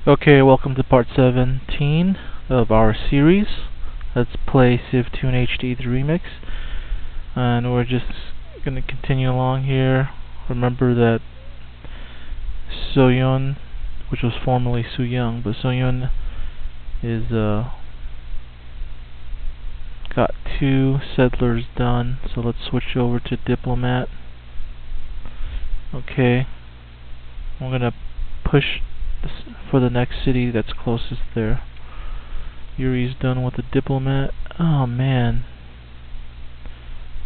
Okay, welcome to part 17 of our series. Let's play Civ 2 in HD, the remix. And we're just going to continue along here. Remember that Soyeon, which was formerly Suyang, but Soyeon is got 2 settlers done. So let's switch over to Diplomat. Okay, I'm going to push for the next city that's closest there. Yuri's done with the Diplomat. Oh man.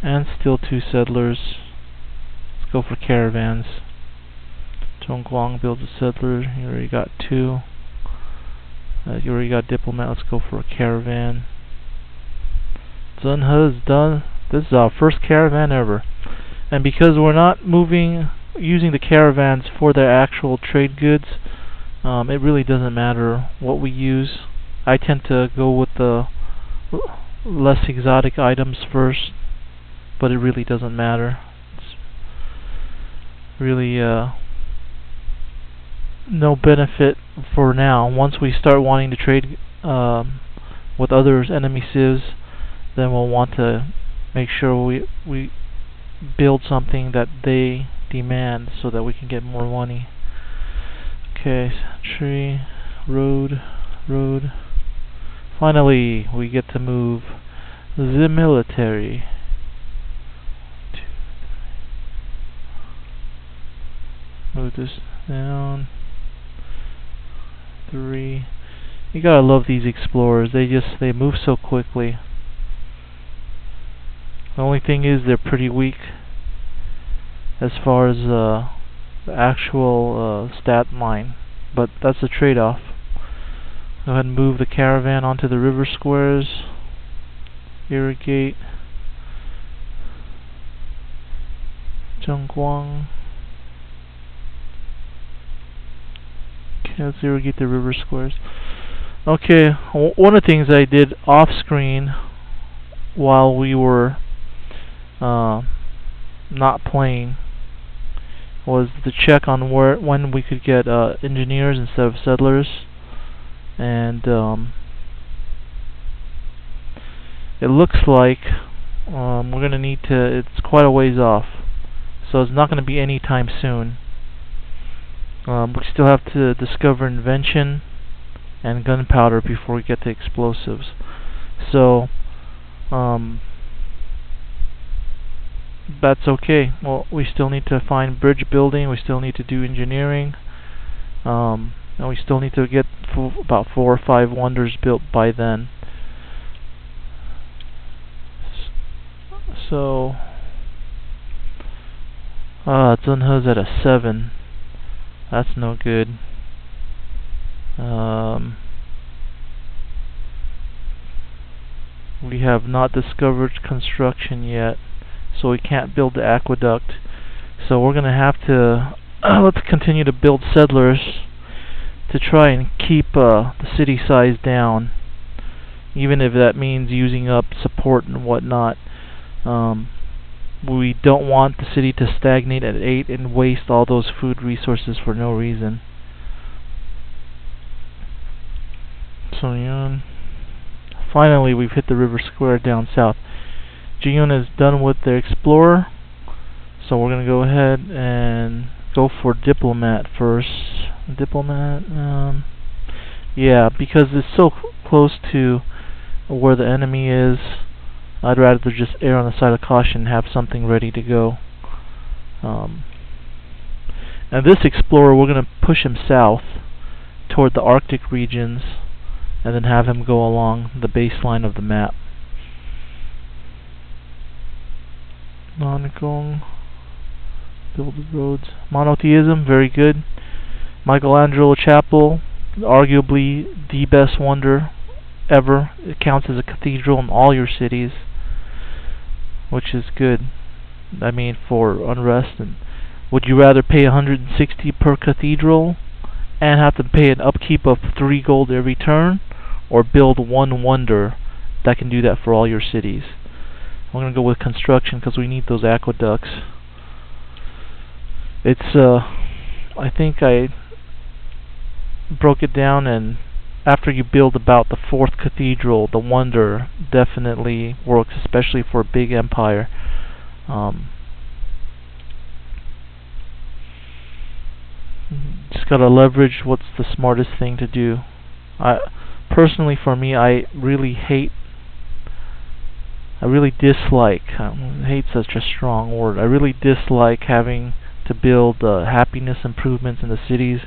And still 2 settlers. Let's go for caravans. Zhongguang builds a settler. Yuri got 2. Yuri got Diplomat. Let's go for a caravan. Zunhe is done. This is our first caravan ever. And because we're not using the caravans for their actual trade goods, it really doesn't matter what we use. I tend to go with the less exotic items first, but it really doesn't matter. It's really no benefit for now. Once we start wanting to trade with other enemy civs, then we'll want to make sure we build something that they demand so that we can get more money. Okay, tree, road. Finally, we get to move the military. 2, 3. Move this down. 3. You gotta love these explorers. They move so quickly. The only thing is they're pretty weak as far as the actual stat line, but that's a trade-off. Go ahead and move the caravan onto the river squares. Irrigate. Zhongguang. Okay, let's irrigate the river squares. Okay, one of the things I did off screen while we were not playing was to check on when we could get engineers instead of settlers, and it looks like we're gonna need to. It's quite a ways off, so it's not gonna be any time soon. We still have to discover Invention and Gunpowder before we get to explosives. So that's okay. Well, we still need to find bridge building, we still need to do engineering, and we still need to get about 4 or 5 wonders built by then. So Zunhe's at a 7. That's no good. We have not discovered construction yet, so we can't build the aqueduct. So we're gonna have to let's continue to build settlers to try and keep the city size down, even if that means using up support and whatnot. We don't want the city to stagnate at 8 and waste all those food resources for no reason. So finally we've hit the river square down south. Jiyun is done with their explorer, so we're gonna go ahead and go for Diplomat first. Diplomat, yeah, because it's so close to where the enemy is, I'd rather just err on the side of caution and have something ready to go. And this explorer, we're gonna push him south toward the Arctic regions, and then have him go along the baseline of the map. Nongong, build the roads. Monotheism, very good. Michelangelo Chapel, arguably the best wonder ever. It counts as a cathedral in all your cities, which is good. I mean, for unrest. And would you rather pay 160 per cathedral and have to pay an upkeep of 3 gold every turn, or build 1 wonder that can do that for all your cities? I'm gonna go with construction because we need those aqueducts. It's I think broke it down, and after you build about the 4th cathedral, the wonder definitely works, especially for a big empire. Just gotta leverage what's the smartest thing to do. Personally, for me, I really dislike, hate such a strong word, I really dislike having to build happiness improvements in the cities.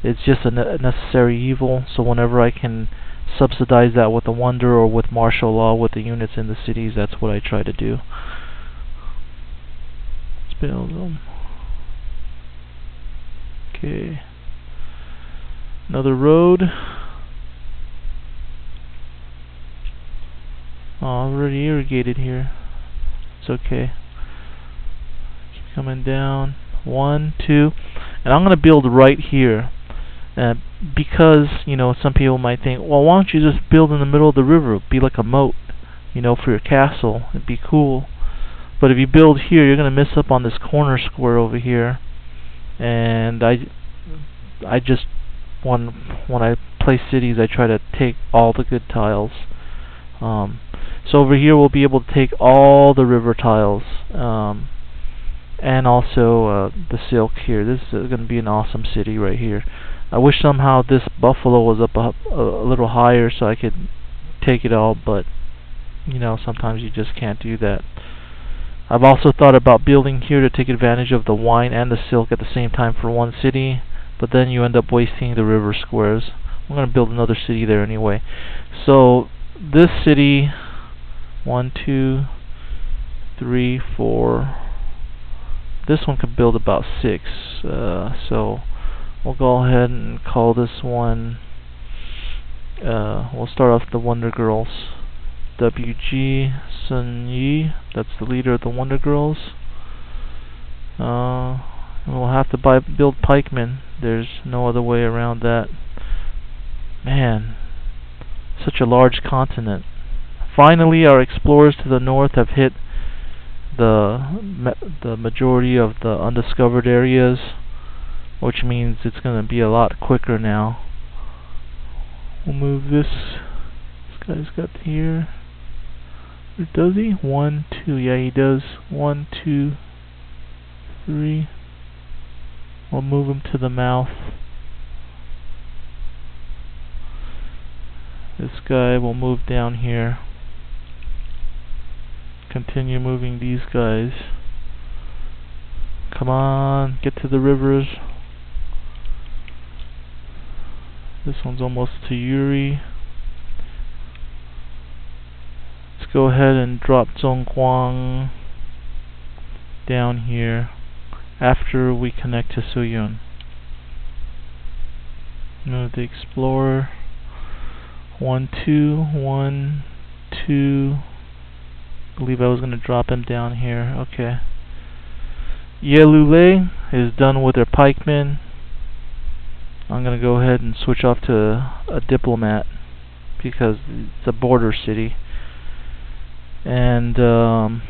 It's just a necessary evil, so whenever I can subsidize that with a wonder or with martial law with the units in the cities, that's what I try to do. Let's build them. Okay. Another road. Already irrigated here. It's okay. Keep coming down. 1, 2. And I'm going to build right here. Because, some people might think, well, why don't you just build in the middle of the river? It'd be like a moat, for your castle. It'd be cool. But if you build here, you're going to miss up on this corner square over here. And I just, when I play cities, I try to take all the good tiles. So over here we'll be able to take all the river tiles, and also the silk here. This is going to be an awesome city right here. I wish somehow this buffalo was up a little higher so I could take it all, but sometimes you just can't do that. I've also thought about building here to take advantage of the wine and the silk at the same time for one city, but then you end up wasting the river squares. I'm going to build another city there anyway. So this city, 1, 2, 3, 4. This one could build about 6. So we'll go ahead and call this one. We'll start off the Wonder Girls. WG Sun Yi. That's the leader of the Wonder Girls. We'll have to build pikemen. There's no other way around that. Man, such a large continent. Finally, our explorers to the north have hit the majority of the undiscovered areas, which means it's going to be a lot quicker now. We'll move this. This guy's got here. Or does he? 1, 2. Yeah, he does. 1, 2, 3. We'll move him to the mouth. This guy will move down here. Continue moving these guys. Come on, get to the rivers. This one's almost to Yuri. Let's go ahead and drop Zhongguang down here after we connect to Suyun. Move the explorer. 1, 2, 1, 2. I believe I was going to drop him down here. Okay. Yelule is done with their pikemen. I'm going to go ahead and switch off to a diplomat because it's a border city. And I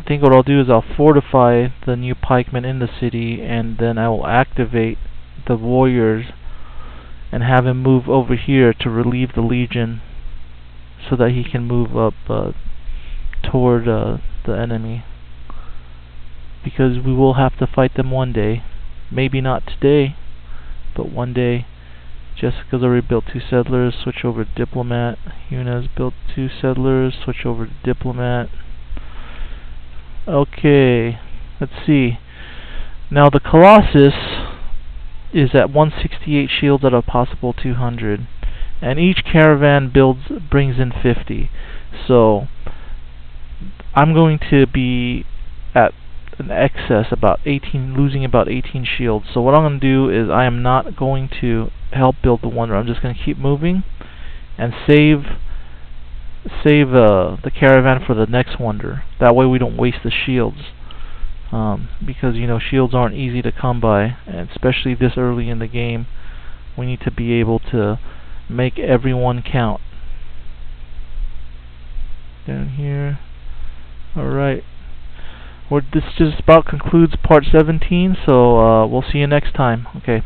think what I'll do is I'll fortify the new pikemen in the city, and then I will activate the warriors and have him move over here to relieve the legion so that he can move up toward the enemy, because we will have to fight them one day. Maybe not today, but one day. Jessica's already built 2 settlers, switch over to diplomat. Yuna's built 2 settlers, switch over to diplomat. Okay, let's see. Now the Colossus is at 168 shields out of possible 200, and each caravan brings in 50. So I'm going to be at an excess about 18, losing about 18 shields. So what I'm going to do is I am not going to help build the wonder. I'm just going to keep moving and save the caravan for the next wonder. That way we don't waste the shields. Because shields aren't easy to come by, and especially this early in the game, we need to be able to make everyone count. Down here. Alright. this just about concludes part 17, so we'll see you next time. Okay.